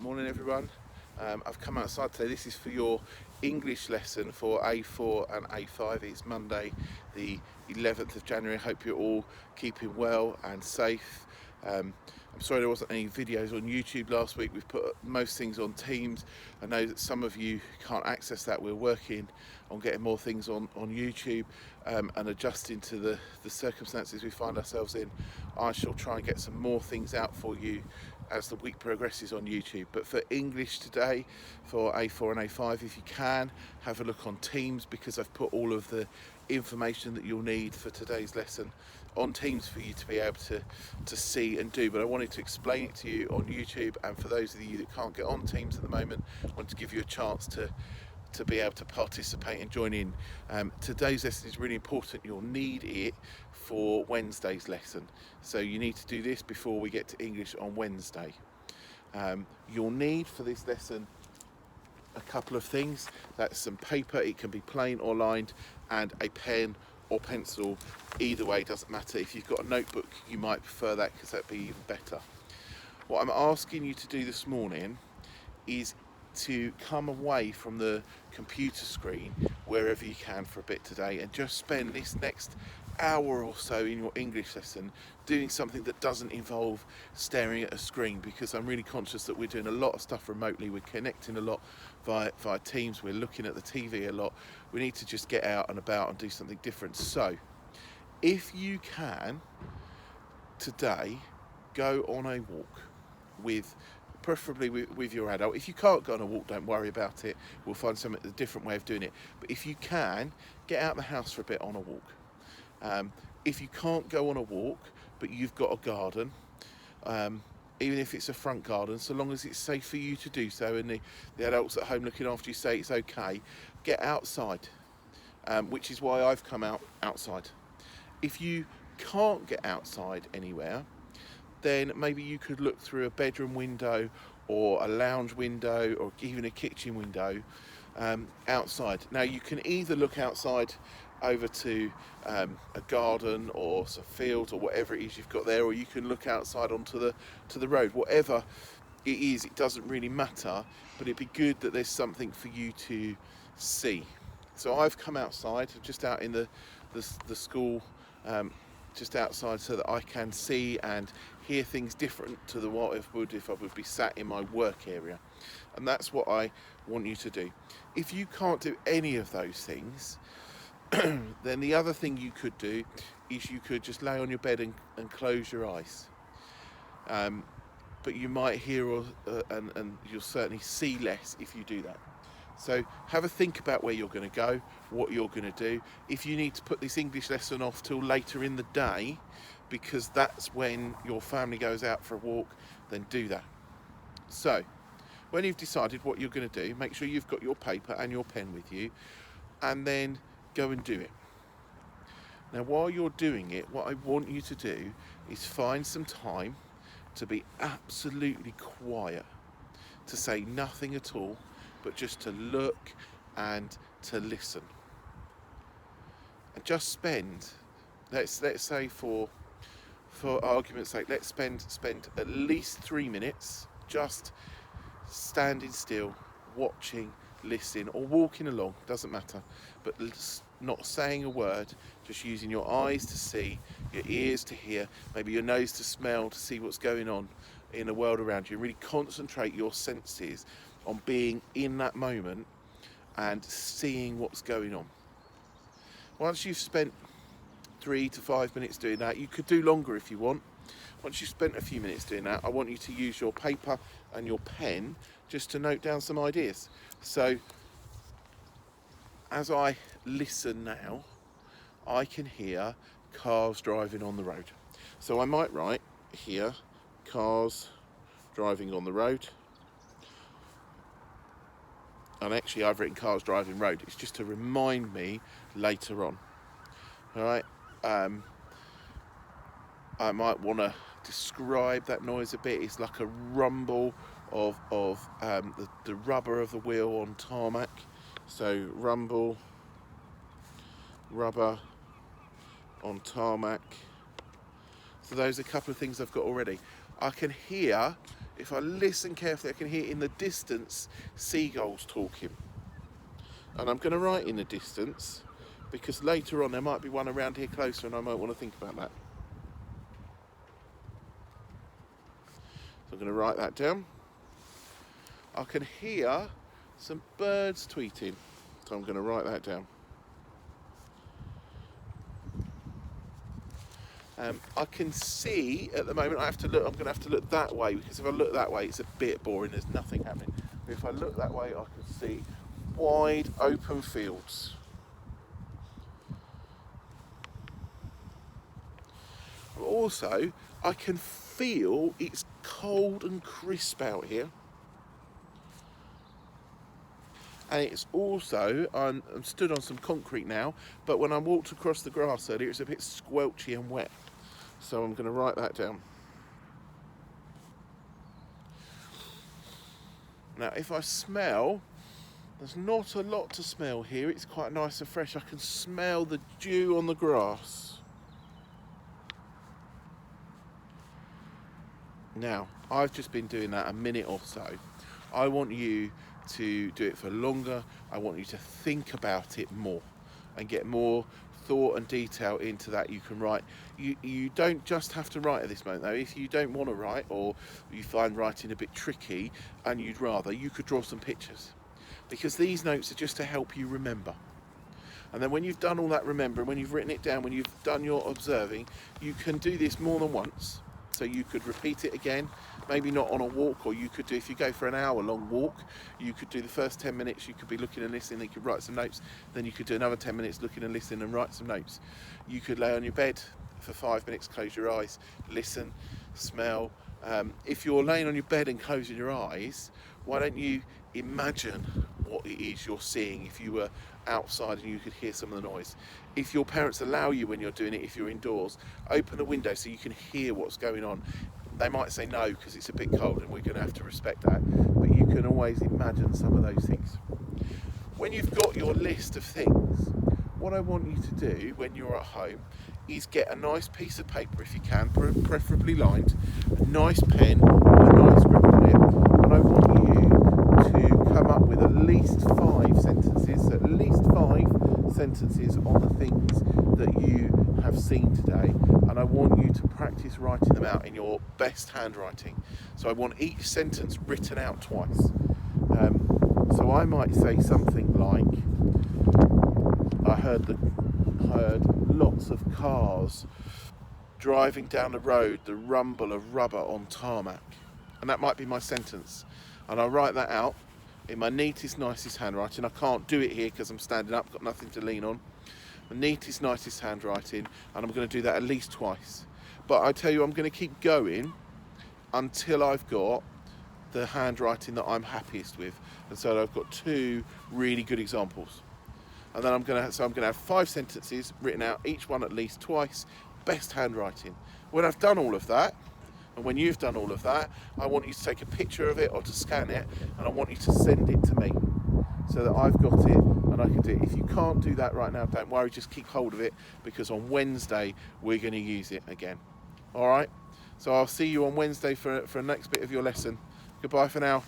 Morning everyone. I've come outside today. This is for your English lesson for A4 and A5. It's Monday the 11th of January. I hope you're all keeping well and safe. I'm sorry there wasn't any videos on YouTube last week. We've put most things on Teams. I know that some of you can't access that. We're working on getting more things on YouTube and adjusting to the circumstances we find ourselves in. I shall try and get some more things out for you as the week progresses on YouTube. But for English today, for A4 and A5, if you can, have a look on Teams, because I've put all of the information that you'll need for today's lesson on Teams for you to be able to see and do. But I wanted to explain it to you on YouTube, and for those of you that can't get on Teams at the moment, I want to give you a chance to be able to participate and join in. Today's lesson is really important. You'll need it for Wednesday's lesson. So you need to do this before we get to English on Wednesday. You'll need for this lesson a couple of things. That's some paper, it can be plain or lined, and a pen or pencil. Either way, doesn't matter. If you've got a notebook, you might prefer that because that'd be even better. What I'm asking you to do this morning is to come away from the computer screen wherever you can for a bit today, and just spend this next hour or so in your English lesson doing something that doesn't involve staring at a screen, because I'm really conscious that we're doing a lot of stuff remotely. We're connecting a lot via Teams, we're looking at the TV a lot. We need to just get out and about and do something different. So if you can today, go on a walk preferably with your adult. If you can't go on a walk, don't worry about it. We'll find a different way of doing it. But if you can, get out of the house for a bit on a walk. If you can't go on a walk, but you've got a garden, even if it's a front garden, so long as it's safe for you to do so, and the adults at home looking after you say it's okay, get outside, which is why I've come outside. If you can't get outside anywhere, then maybe you could look through a bedroom window or a lounge window or even a kitchen window outside. Now you can either look outside over to a garden or some fields or whatever it is you've got there, or you can look outside onto the road. Whatever it is, it doesn't really matter, but it'd be good that there's something for you to see. So I've come outside, just out in the school, just outside, so that I can see and hear things different to what I would if I would be sat in my work area. And that's what I want you to do. If you can't do any of those things, then the other thing you could do is you could just lay on your bed and close your eyes. But you might hear and you'll certainly see less if you do that. So have a think about where you're going to go, what you're going to do. If you need to put this English lesson off till later in the day, because that's when your family goes out for a walk, then do that. So when you've decided what you're going to do, make sure you've got your paper and your pen with you, and then go and do it. Now while you're doing it, what I want you to do is find some time to be absolutely quiet, to say nothing at all, but just to look and to listen. And just spend, let's say for argument's sake, let's spend at least 3 minutes just standing still, watching, listening, or walking along, doesn't matter, but not saying a word, just using your eyes to see, your ears to hear, maybe your nose to smell, to see what's going on in the world around you. Really concentrate your senses on being in that moment and seeing what's going on. Once you've spent 3 to 5 minutes doing that, you could do longer if you want. Once you've spent a few minutes doing that, I want you to use your paper and your pen just to note down some ideas. So as I listen now, I can hear cars driving on the road. So I might write here, cars driving on the road. And actually I've written cars driving road. It's just to remind me later on. All right. I might want to describe that noise a bit. It's like a rumble of the rubber of the wheel on tarmac. So rumble, rubber on tarmac. So those are a couple of things I've got already. I can hear if I listen carefully, I can hear in the distance seagulls talking. And I'm going to write in the distance because later on there might be one around here closer and I might want to think about that. So I'm going to write that down. I can hear some birds tweeting, so I'm going to write that down. I can see at the moment, I'm going to have to look that way, because if I look that way it's a bit boring, there's nothing happening. But if I look that way I can see wide open fields. Also, I can feel it's cold and crisp out here. And it's also, I'm stood on some concrete now, but when I walked across the grass earlier, it's a bit squelchy and wet. So I'm going to write that down. Now, if I smell, there's not a lot to smell here. It's quite nice and fresh. I can smell the dew on the grass. Now, I've just been doing that a minute or so. I want you to do it for longer. I want you to think about it more and get more thought and detail into that. You can write. You don't just have to write at this moment though. If you don't want to write, or you find writing a bit tricky and you'd rather, you could draw some pictures, because these notes are just to help you remember. And then when you've done all that remembering, when you've written it down, when you've done your observing, you can do this more than once. So you could repeat it again, maybe not on a walk, or you could do, if you go for an hour long walk, you could do the first 10 minutes, you could be looking and listening, you could write some notes, then you could do another 10 minutes looking and listening and write some notes. You could lay on your bed for 5 minutes, close your eyes, listen, smell. If you're laying on your bed and closing your eyes, why don't you imagine what it is you're seeing if you were outside and you could hear some of the noise. If your parents allow you when you're doing it, if you're indoors, open the window so you can hear what's going on. They might say no because it's a bit cold and we're going to have to respect that, but you can always imagine some of those things. When you've got your list of things, what I want you to do when you're at home is get a nice piece of paper if you can, preferably lined, a nice pen, a nice grip on it, and I want you to come up with at least 5 sentences on the things that you have seen today, and I want you to practice writing them out in your best handwriting. So I want each sentence written out twice. So I might say something like, I heard lots of cars driving down the road, the rumble of rubber on tarmac. And that might be my sentence. And I'll write that out in my neatest, nicest handwriting. I can't do it here because I'm standing up, got nothing to lean on. The neatest, nicest handwriting, and I'm going to do that at least twice. But I tell you, I'm going to keep going until I've got the handwriting that I'm happiest with. And so I've got 2 really good examples. And then I'm going to have 5 sentences written out, each one at least twice, best handwriting. When I've done all of that, and when you've done all of that, I want you to take a picture of it or to scan it, and I want you to send it to me so that I've got it and I can do it. If you can't do that right now, don't worry, just keep hold of it, because on Wednesday we're going to use it again. All right? So I'll see you on Wednesday for the next bit of your lesson. Goodbye for now.